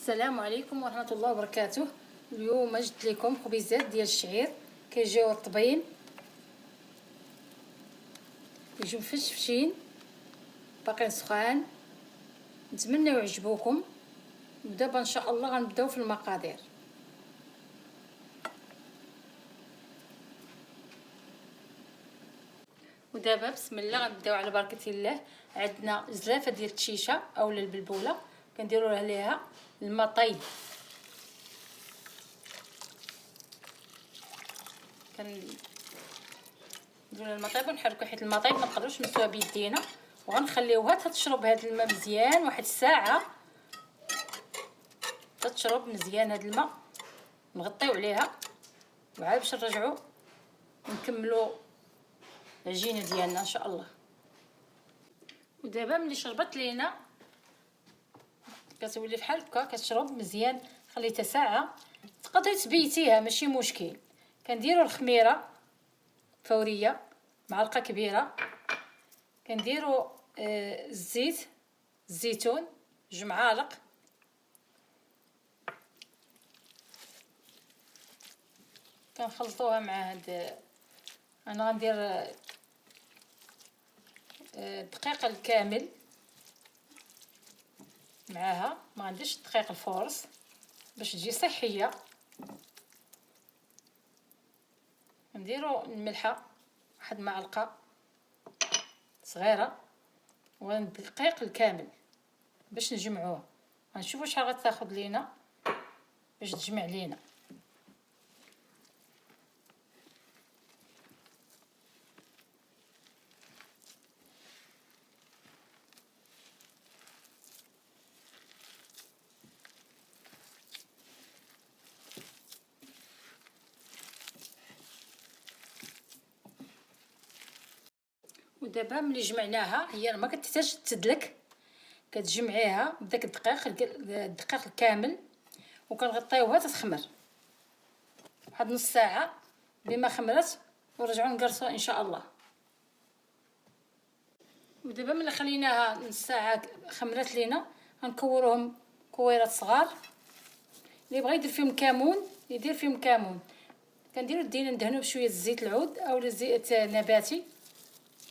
السلام عليكم ورحمة الله وبركاته. اليوم جبت لكم خبيزات ديال الشعير كيجيو رطبين، كيجيو مفشفشين باقيين سخان. نتمنى يعجبوكم. ودابا ان شاء الله غنبداو في المقادير. ودابا بسم الله غنبداو على بركه الله. عندنا زلافه ديال التشيشه اولا البلبوله، كنديروا عليها الماء طايب. كنديروا الماء طايب ونحركوا، حيت الماء طايب ما نقدروش نمسوها بيدينا، وغنخليوها تشرب هذا الماء مزيان واحد الساعه، تشرب مزيان هذا الماء. نغطيو عليها وعاد باش نرجعوا نكملوا العجينه ديالنا ان شاء الله. ودابا ملي شربت لينا كتولي بحال هكا كتشرب مزيان. خليتها ساعه، تقدري تبيتيها ماشي مشكل. كنديروا الخميره فوريه معلقه كبيره، كنديروا الزيت الزيتون 2 معالق، كنخلطوها مع هاد. انا غندير الدقيق الكامل معاها، ما عنديش الدقيق الفورس باش تجي صحيه. نديروا الملحه واحد معلقه صغيره، والدقيق الكامل باش نجمعوه. غنشوفوا شحال غتاخذ لينا باش تجمع لينا. ودابا ملي جمعناها هي ما كتحتاج تدلك، كتجمعيها بداك الدقيق الكامل وكنغطيوها تتخمر واحد نص ساعه. بما خمرت ونرجعوا نقرصوها ان شاء الله. ودابا ملي خليناها نص ساعه خمرت لينا، غنكوروهم كويرات صغار. اللي بغى يدير فيهم كمون يدير فيهم كمون. كنديروا يدينا ندهنوا بشويه زيت العود اولا زيت نباتي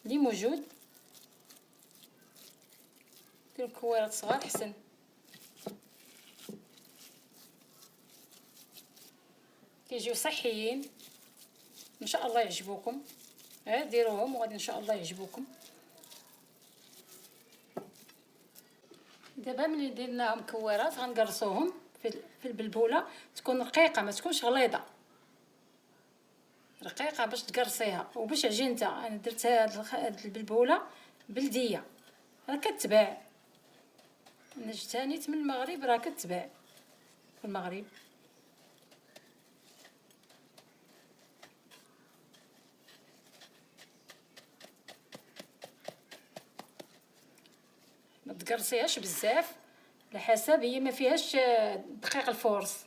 اللي موجود. ديروا كويرات صغار حسن. كيجيو صحيين ان شاء الله يعجبوكم. ديروهم وغادي ان شاء الله يعجبوكم. دابا ملي درناهم كويرات غنقرصوهم في البلبوله. تكون رقيقه ما تكونش غليظه، رقيقه باش تقرصيها وباش عجينتها. انا درت هاد البلبوله بلديه راه كتباع، انا جبتها نيت من المغرب، راه كتباع في المغرب. ما تقرصيهاش بزاف على حسب، هي ما فيهاش دقيق الفورس.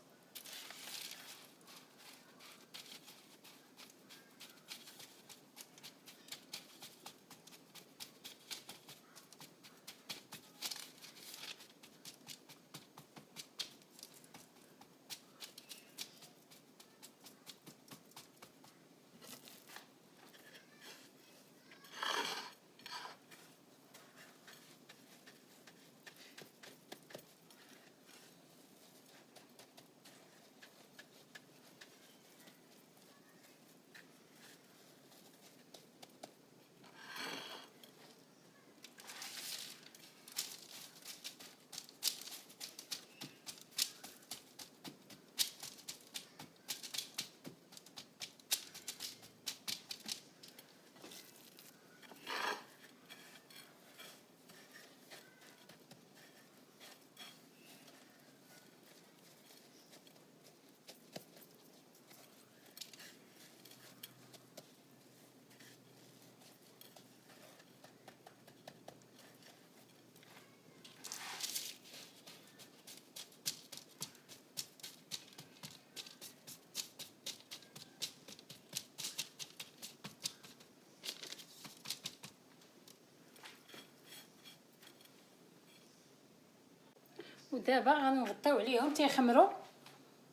ودابا غنغطيو عليهم تيخمروا.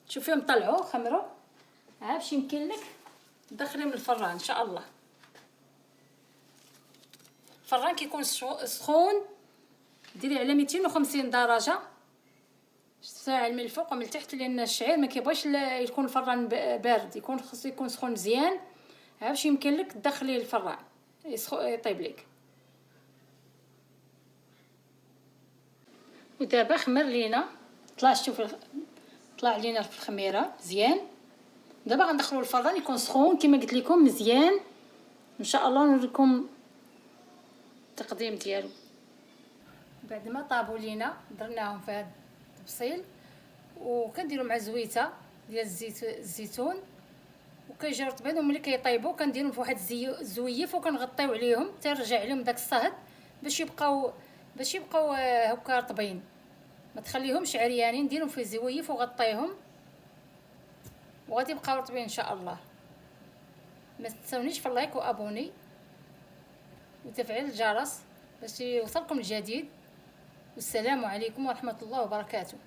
شوفيهم طلعوا خمروا. ها باش يمكن لك تدخليهم للفران ان شاء الله. الفران كيكون سخون، ديري على 250 درجه، شتعل من الفوق ومن التحت، لان الشعير ما كيبغيش يكون الفران بارد، خصو يكون سخون مزيان. ها باش يمكن لك تدخليه للفران يطيب لك. ودابا خمر لينا، طلع لينا في الخميره مزيان. دابا غندخلو الفران يكون سخون كما قلت لكم مزيان. ان شاء الله نوريكم التقديم ديالو. بعد ما طابوا لينا درناهم في هذا التبصيل، وكنديروا مع زويته ديال الزيتون، وكيجيو رطبين. وملي كيطيبوا كنديرهم في واحد الزويف وكنغطيو عليهم حتى يرجع عليهم داك الصهد باش يبقاو هكا رطبين، ما تخليهمش عريانين. نديرهم في زويف وغطيهم وغادي يبقاو رطبين ان شاء الله. ما تنسونيش في اللايك وابوني وتفعيل الجرس باش يوصلكم الجديد. والسلام عليكم ورحمه الله وبركاته.